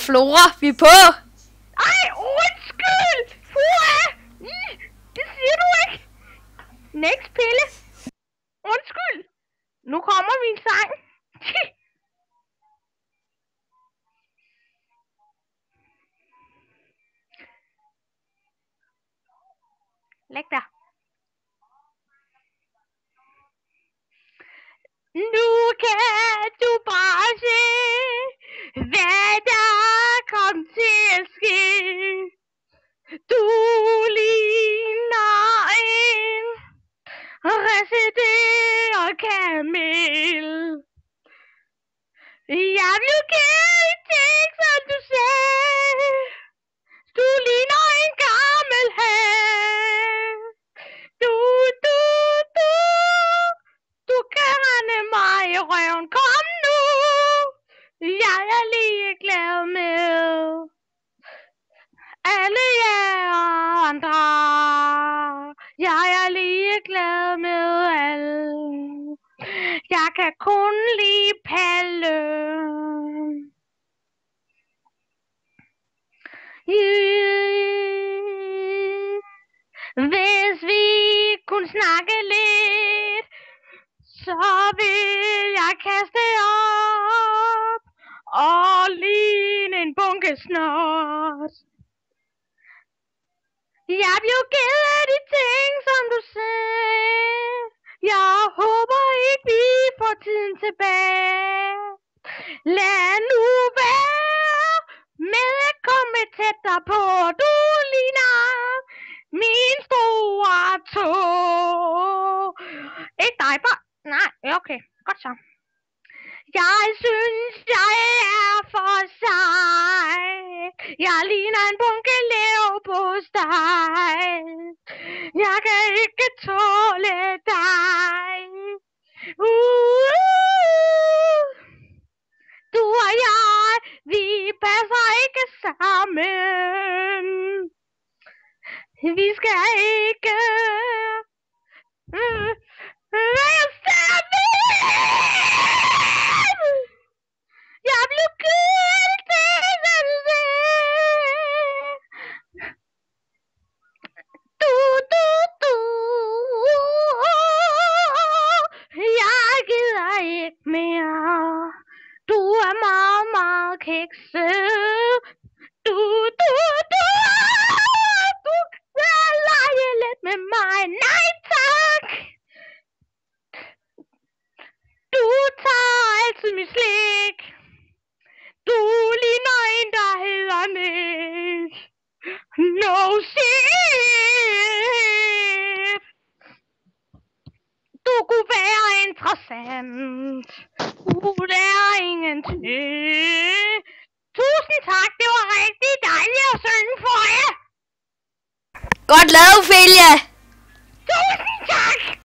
Flora, vi er på. Ej, undskyld! Det siger du ikke. Next pille. Undskyld. Nu kommer min sang. Læg der. Nu kan du bare se, hvad der kom til at ske. Du ligner en resideret kamel. Jeg blev kendt, ting som du sagde. Du ligner en gammel have. Du kan rende mig i røven. Kom nu, jeg er ligeglad med alle jer andre. Jeg er ligeglad med alle. Jeg kan kun lide Palle. Hvis vi kunne snakke lidt, så vil jeg kaste op og ligne en bunke snot. Jeg blev ked af de ting, som du sagde. Jeg håber ikke, vi får tiden tilbage. Lad nu være med at komme tættere på. Du ligner min store tog. Ikke dig, bare. Nej, okay. Godt så. Jeg synes, jeg er for sej. Jeg ligner en bunke leverpostej. Jeg kan ikke tåle dig. Du og jeg, vi passer ikke sammen. Vi skal ikke være sammen. Jeg blev kølt til jeg gider ikke mere. Du er meget, meget kikset. Du kan lege lidt med mig. Nej tak. Du tager altid min slik. Du ligner en, der hedder Nick. No shit. Du kunne være interessant. Det er ingenting. Tusind tak, det var rigtig dejligt at synge for jer. Godt lavet, Ophelia. Tusind